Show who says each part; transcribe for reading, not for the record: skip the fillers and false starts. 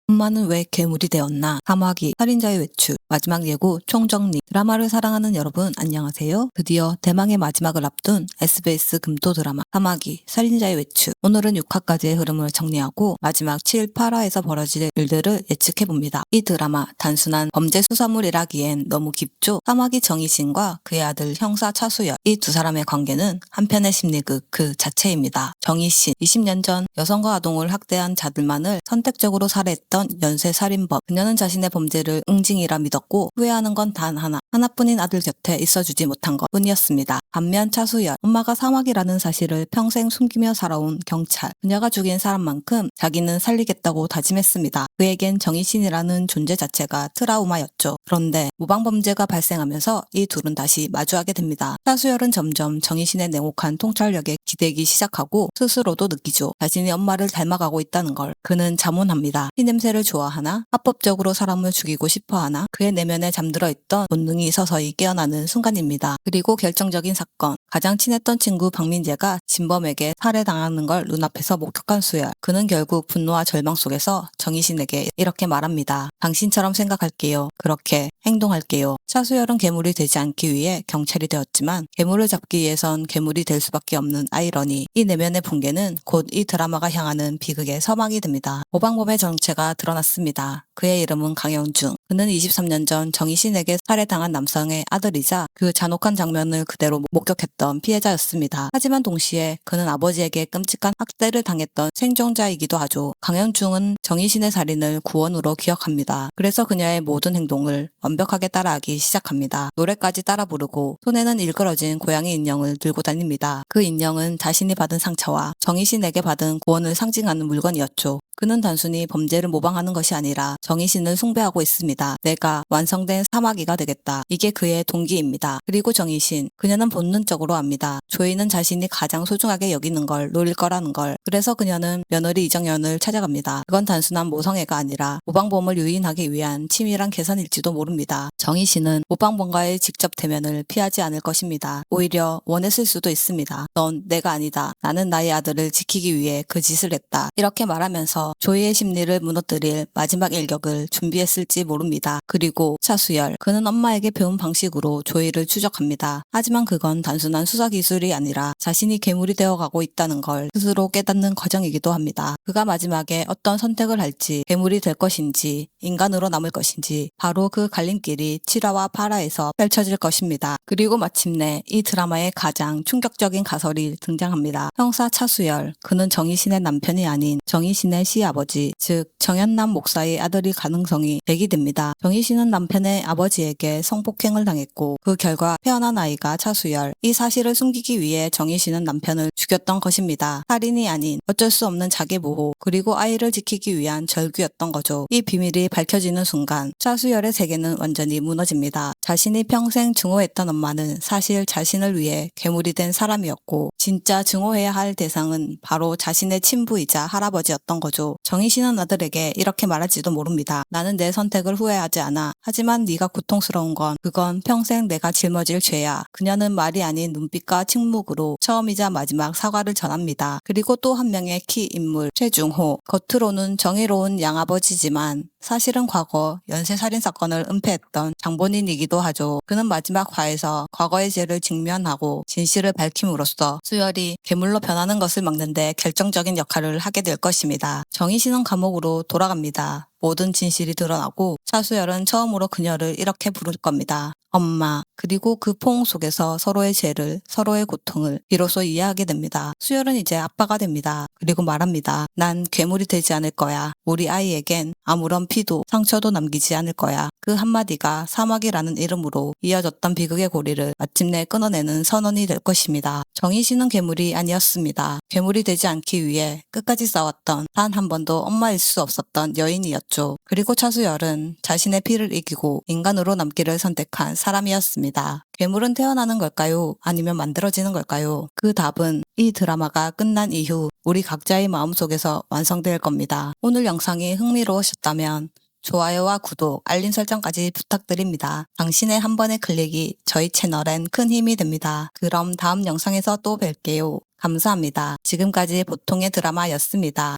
Speaker 1: 엄마는 왜 괴물이 되었나? 사마귀, 살인자의 외출, 마지막 예고, 총정리. 드라마를 사랑하는 여러분 안녕하세요. 드디어 대망의 마지막을 앞둔 SBS 금토 드라마 사마귀, 살인자의 외출. 오늘은 6화까지의 흐름을 정리하고 마지막 7, 8화에서 벌어질 일들을 예측해봅니다. 이 드라마 단순한 범죄 수사물이라기엔 너무 깊죠? 사마귀 정희신과 그의 아들 형사 차수열, 이 두 사람의 관계는 한편의 심리극 그 자체입니다. 정희신, 20년 전 여성과 아동을 학대한 자들만을 선택적으로 살해했던 연쇄 살인범. 그녀는 자신의 범죄를 응징이라 믿었고 후회하는 건 단 하나뿐인 아들 곁에 있어주지 못한 것 뿐이었습니다. 반면 차수열, 엄마가 사마귀라는 사실을 평생 숨기며 살아온 경찰. 그녀가 죽인 사람만큼 자기는 살리겠다고 다짐했습니다. 그에겐 정희신이라는 존재 자체가 트라우마였죠. 그런데 무방범죄가 발생하면서 이 둘은 다시 마주하게 됩니다. 차수열은 점점 정희신의 냉혹한 통찰력에 기대기 시작하고 스스로도 느끼죠. 자신이 엄마를 닮아가고 있다는 걸. 그는 자문합니다. 피냄새를 좋아하나? 합법적으로 사람을 죽이고 싶어하나? 그의 내면에 잠들어 있던 본능이 서서히 깨어나는 순간입니다. 그리고 결정적인 사건. 가장 친했던 친구 박민재가 진범에게 살해당하는 걸 눈앞에서 목격한 수열. 그는 결국 분노와 절망 속에서 정희신에게 이렇게 말합니다. 당신처럼 생각할게요. 그렇게 행동할게요. 차수열은 괴물이 되지 않기 위해 경찰이 되었지만 괴물을 잡기 위해선 괴물이 될 수밖에 없는 아이러니. 이 내면의 붕괴는 곧 이 드라마가 향하는 비극의 서막이 됩니다. 오방범의 정체가 드러났습니다. 그의 이름은 강영중. 그는 23년 전 정희신에게 살해당한 남성의 아들이자 그 잔혹한 장면을 그대로 목격했던 피해자였습니다. 하지만 동시에 그는 아버지에게 끔찍한 학대를 당했던 생존자이기도 하죠. 강영중은 정희신의 살인을 구원으로 기억합니다. 그래서 그녀의 모든 행동을 완벽하게 따라하기 시작합니다. 노래까지 따라 부르고 손에는 일그러진 고양이 인형을 들고 다닙니다. 그 인형은 자신이 받은 상처와 정희신에게 받은 구원을 상징하는 물건이었죠. 그는 단순히 범죄를 모방하는 것이 아니라 정희신을 숭배하고 있습니다. 내가 완성된 사마귀가 되겠다. 이게 그의 동기입니다. 그리고 정희신, 그녀는 본능적으로 압니다. 조이는 자신이 가장 소중하게 여기는 걸 노릴 거라는 걸. 그래서 그녀는 며느리 이정현을 찾아갑니다. 그건 단순한 모성애가 아니라 모방범을 유인하기 위한 치밀한 계산일지도 모릅니다. 정희신은 모방범과의 직접 대면을 피하지 않을 것입니다. 오히려 원했을 수도 있습니다. 넌 내가 아니다. 나는 나의 아들을 지키기 위해 그 짓을 했다. 이렇게 말하면서 조이의 심리를 무너뜨릴 마지막 일격을 준비했을지 모릅니다. 그리고 차수열, 그는 엄마에게 배운 방식으로 조이를 추적합니다. 하지만 그건 단순한 수사 기술이 아니라 자신이 괴물이 되어가고 있다는 걸 스스로 깨닫는 과정이기도 합니다. 그가 마지막에 어떤 선택을 할지, 괴물이 될 것인지, 인간으로 남을 것인지, 바로 그 갈림길이 7화와 8화에서 펼쳐질 것입니다. 그리고 마침내 이 드라마의 가장 충격적인 가설이 등장합니다. 형사 차수열, 그는 정희신의 남편이 아닌 정희신의 시아버지, 즉 정현남 목사의 아들일 가능성이 제기됩니다. 정희신은 남편의 아버지에게 성폭행을 당했고 그 결과 태어난 아이가 차수열. 이 사실을 숨기기 위해 정희신은 남편을 죽였던 것입니다. 살인이 아닌 어쩔 수 없는 자기보호, 그리고 아이를 지키기 위한 절규였던 거죠. 이 비밀이 밝혀지는 순간 차수열의 세계는 완전히 무너집니다. 자신이 평생 증오했던 엄마는 사실 자신을 위해 괴물이 된 사람이었고 진짜 증오해야 할 대상은 바로 자신의 친부이자 할아버지였던 거죠. 정희신은 아들에게 이렇게 말할지도 모릅니다. 나는 내 선택을 후회하지 않아. 하지만 네가 고통스러운 건 그건 평생 내가 짊어질 죄야. 그녀는 말이 아닌 눈빛과 침묵으로 처음이자 마지막 사과를 전합니다. 그리고 또 한 명의 키 인물 최중호. 겉으로는 정의로운 양아버지지만 사실은 과거 연쇄살인 사건을 은폐했던 장본인이기도 하죠. 그는 마지막 화에서 과거의 죄를 직면하고 진실을 밝힘으로써 수열이 괴물로 변하는 것을 막는데 결정적인 역할을 하게 될 것입니다. 정희신은 감옥으로 돌아갑니다. 모든 진실이 드러나고 차수열은 처음으로 그녀를 이렇게 부를 겁니다. 엄마. 그리고 그 포옹 속에서 서로의 죄를, 서로의 고통을 비로소 이해하게 됩니다. 수열은 이제 아빠가 됩니다. 그리고 말합니다. 난 괴물이 되지 않을 거야. 우리 아이에겐 아무런 피도 상처도 남기지 않을 거야. 그 한마디가 사마귀라는 이름으로 이어졌던 비극의 고리를 마침내 끊어내는 선언이 될 것입니다. 정희신은 괴물이 아니었습니다. 괴물이 되지 않기 위해 끝까지 싸웠던 단 한 번도 엄마일 수 없었던 여인이었죠. 그리고 차수열은 자신의 피를 이기고 인간으로 남기를 선택한 사람이었습니다. 괴물은 태어나는 걸까요? 아니면 만들어지는 걸까요? 그 답은 이 드라마가 끝난 이후 우리 각자의 마음속에서 완성될 겁니다. 오늘 영상이 흥미로우셨다면 좋아요와 구독, 알림 설정까지 부탁드립니다. 당신의 한 번의 클릭이 저희 채널엔 큰 힘이 됩니다. 그럼 다음 영상에서 또 뵐게요. 감사합니다. 지금까지 보통의 드라마였습니다.